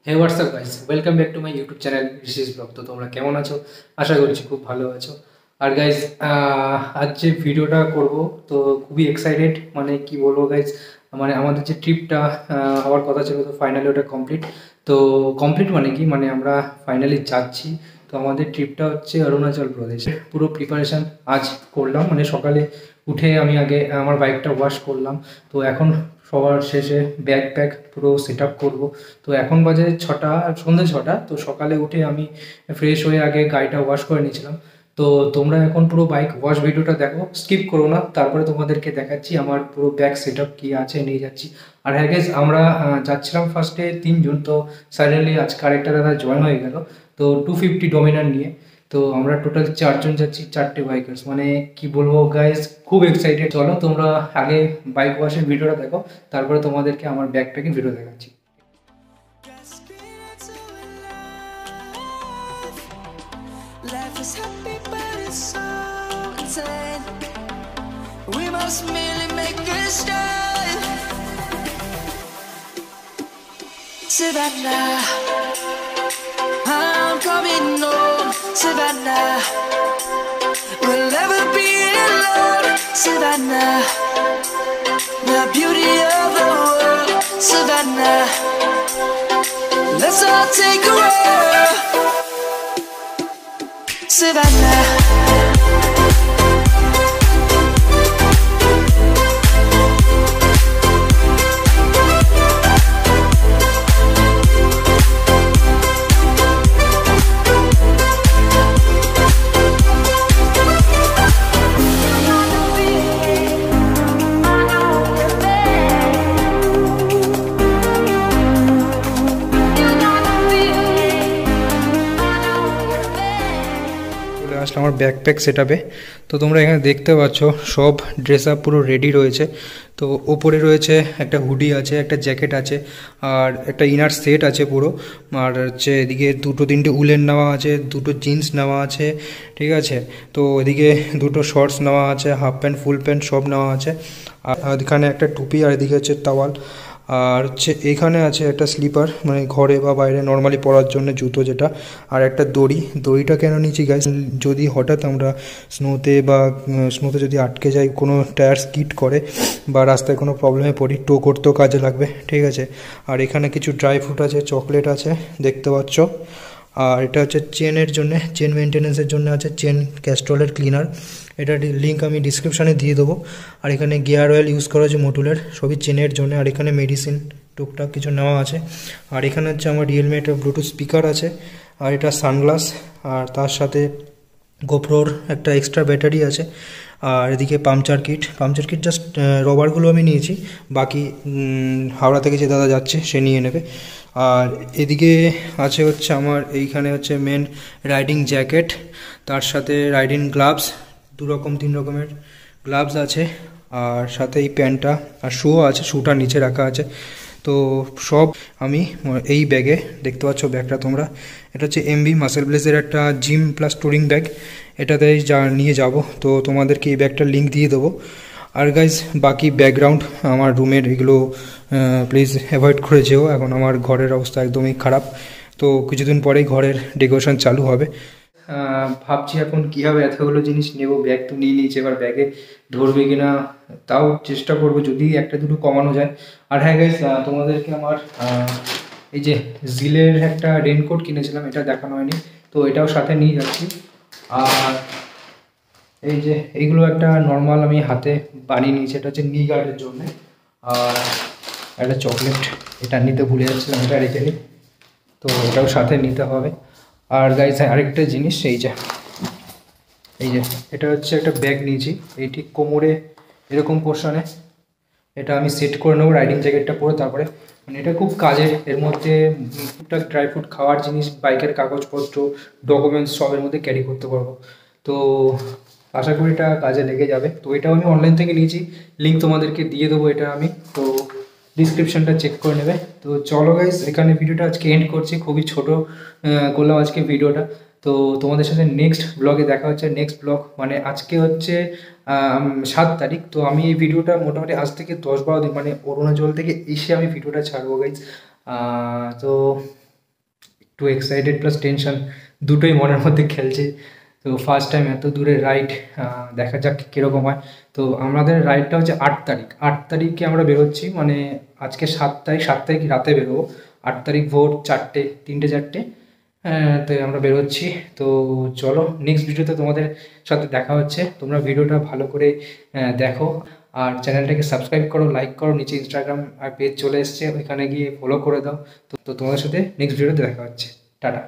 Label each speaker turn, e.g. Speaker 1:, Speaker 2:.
Speaker 1: Hey WhatsApp guys, welcome back to my YouTube channel Rishi's blog. তো তোমরা কেমন আছো? আশা করছি খুব ভালো আছো। আর গাইজ, আজ যে ভিডিওটা করব, তো খুবই এক্সাইটেড। মানে কি বলবো গাইজ, মানে আমাদের যে ট্রিপটা হওয়ার কথা ছিল, তো ফাইনালি ওটা কমপ্লিট। তো কমপ্লিট মানে কি, মানে আমরা ফাইনালি যাচ্ছি। তো আমাদের ট্রিপটা হচ্ছে অরুণাচল প্রদেশে। পুরো প্রিপারেশান আজ করলাম, মানে সকালে উঠে আমি আগে আমার বাইকটা ওয়াশ করলাম। তো এখন সবার শেষে ব্যাগ প্যাক পুরো সেট আপ করবো। তো এখন বাজে ছটা, সন্ধ্যে ছটা। তো সকালে উঠে আমি ফ্রেশ হয়ে আগে গাড়িটা ওয়াশ করে নিয়েছিলাম। তো তোমরা এখন পুরো বাইক ওয়াশ ভিডিওটা দেখো, স্কিপ করো না। তারপরে তোমাদেরকে দেখাচ্ছি আমার পুরো ব্যাগ সেট আপ কী আছে, নিয়ে যাচ্ছি। আর হ্যাঁ গেস, আমরা যাচ্ছিলাম ফার্স্টে 3 জন। তো সাডেনলি আজকে আরেকটা দাদা জয়েন হয়ে গেল, তো 250 ডোমিনার নিয়ে। তো আমরা টোটাল 4 জন যাচ্ছি, 4টে বাইকার্স। মানে কি বলবো গাইজ, খুব এক্সাইটেড। চলো তোমরা আগে বাইক ওয়াশের ভিডিওটা দেখো, তারপরে তোমাদেরকে আমার ব্যাগ প্যাকিং ভিডিও দেখাচ্ছি। Life is happy but it's so insane. We must merely make a start. Savannah, I'm coming home. Savannah, we'll never be alone. Savannah, the beauty of the world. Savannah, let's all take a walk. Savannah, আসলে আমার backpack সেটআপে। তো তোমরা এখানে দেখতে পাচ্ছ সব dress up পুরো ready রয়েছে। তো ওপরে রয়েছে একটা হুডি আছে, একটা জ্যাকেট আছে, আর একটা ইনার সেট আছে পুরো। আর হচ্ছে এদিকে দুটো তিনটে উলেন নেওয়া আছে, দুটো জিন্স নেওয়া আছে, ঠিক আছে। তো এদিকে দুটো শর্টস নেওয়া আছে, হাফ প্যান্ট ফুল প্যান্ট সব নেওয়া আছে। আর এখানে একটা টুপি, আর এদিকে হচ্ছে টাওয়াল। আর হচ্ছে এখানে আছে একটা স্লিপার, মানে ঘরে বা বাইরে নর্মালি পরার জন্য জুতো যেটা। আর একটা দড়িটা কেন নিচ্ছি গাইস, যদি হঠাৎ আমরা স্নোতে যদি আটকে যাই, কোনো টায়ার স্কিড করে বা রাস্তায় কোনো প্রবলেমে পড়ি, টো করতেও কাজে লাগবে, ঠিক আছে। আর এখানে কিছু ড্রাই ফ্রুট আছে, চকলেট আছে, দেখতে পাচ্ছ। আর এটা হচ্ছে চেনের জন্য, চেন মেনটেন্যান্সের জন্য আছে চেন ক্যাস্ট্রলের ক্লিনার। এটার লিঙ্ক আমি ডিসক্রিপশানে দিয়ে দেবো। আর এখানে গিয়ার অয়েল ইউজ করা হচ্ছে মোটুলের, সবই চেনের জন্য। আর এখানে মেডিসিন টুকটাক কিছু নেওয়া আছে। আর এখানে হচ্ছে আমার রিয়েলমি একটা ব্লুটুথ স্পিকার আছে। আর এটা সানগ্লাস, আর তার সাথে গোপ্রোর একটা এক্সট্রা ব্যাটারি আছে। আর এদিকে পাংচার কিট জাস্ট রবারগুলো আমি নিয়েছি, বাকি হাওড়া থেকে যে দাদা যাচ্ছে সে নিয়ে নেবে। আর এদিকে আছে হচ্ছে আমার এইখানে হচ্ছে মেন রাইডিং জ্যাকেট, তার সাথে রাইডিং গ্লাভস, 3 রকমের গ্লাভস আছে। আর সাথে এই প্যান্টটা আর শুও আছে, শুটা নিচে রাখা আছে। তো সব আমি এই ব্যাগে, দেখতে পাচ্ছ ব্যাগটা তোমরা, এটা হচ্ছে এমবি মাসেল ব্লেজের একটা জিম প্লাস টুরিং ব্যাগ। এটাতে নিয়ে যাব। তো তোমাদেরকে এই ব্যাগটার লিঙ্ক দিয়ে দেবো। আর গাইজ, বাকি ব্যাকগ্রাউন্ড আমার রুমের এগুলো প্লিজ অ্যাভয়েড করে যেও। এখন আমার ঘরের অবস্থা একদমই খারাপ। তো কিছুদিন পরেই ঘরের ডেকোরেশন চালু হবে। ভাবছি এখন কীভাবে এতগুলো জিনিস নেব। ব্যাগ তো নিয়ে নিয়েছি, এবার ব্যাগে ধরবে কিনা তাও চেষ্টা করবো, যদি একটা দুটো কমানো যায়। আর হ্যাঁ গাইজ, তোমাদেরকে আমার এই যে জিলের একটা রেনকোট কিনেছিলাম, এটা দেখানো হয়নি, তো এটাও সাথে নিয়ে যাচ্ছি। আর এই যে এইগুলো একটা নর্মাল আমি হাতে বানিয়ে নিয়েছি, এটা হচ্ছে নি গার্ডের জন্য। আর একটা চকলেট, এটা নিতে ভুলে যাচ্ছিলাম, এটা রেখে নিই। তো এটাও সাথে নিতে হবে। আর গাইজ, আরেকটা জিনিস, এই যে এটা হচ্ছে একটা ব্যাগ নিয়েছি, এই ঠিক কোমরে এরকম পোর্শনে এটা আমি সেট করে নেবো রাইডিং জ্যাকেটটা পরে। তারপরে মানে এটা খুব কাজের, এর মধ্যে টুকটাক ড্রাই ফ্রুট, খাওয়ার জিনিস, বাইকের কাগজপত্র, ডকুমেন্টস সবের মধ্যে ক্যারি করতে পারবো। তো আশা করি এটা কাজে লেগে যাবে। তো এটাও আমি অনলাইন থেকে নিয়েছি, লিঙ্ক তোমাদেরকে দিয়ে দেবো এটা আমি, তো ডিসক্রিপশানটা চেক করে নেবে। তো চলো গাইস, এখানে ভিডিওটা আজকে এন্ড করছি, খুবই ছোট করলাম আজকে ভিডিওটা। তো তোমাদের সাথে নেক্সট ব্লগে দেখা হচ্ছে। নেক্সট ব্লগ মানে আজকে হচ্ছে 7 তারিখ। তো আমি এই ভিডিওটা মোটামুটি আজ থেকে 10-12 দিন, মানে অরুণাচল থেকে এসে আমি ভিডিওটা ছাড়বো গাইজ। তো একটু এক্সাইটেড প্লাস টেনশন দুটোই মনের মধ্যে খেলছে। তো ফার্স্ট টাইম এত দূরে রাইড, দেখা যাক কীরকম হয়। তো আমাদের রাইডটা হচ্ছে 8 তারিখ, 8 তারিখে আমরা বেরোচ্ছি, মানে আজকে 7 তারিখ, 7 তারিখ রাতে বেরোবো, 8 তারিখ ভোর 4টে, 3টে 4টে তো আমরা বেরোচ্ছি। তো চলো নেক্সট ভিডিওতে তোমাদের সাথে দেখা হচ্ছে। তোমরা ভিডিওটা ভালো করে দেখো, আর চ্যানেলটাকে সাবস্ক্রাইব করো, লাইক করো, নিচে ইনস্টাগ্রাম পেজ চলে এসছে, ওইখানে গিয়ে ফলো করে দাও। তো তোমাদের সাথে নেক্সট ভিডিওতে দেখা হচ্ছে। টাটা।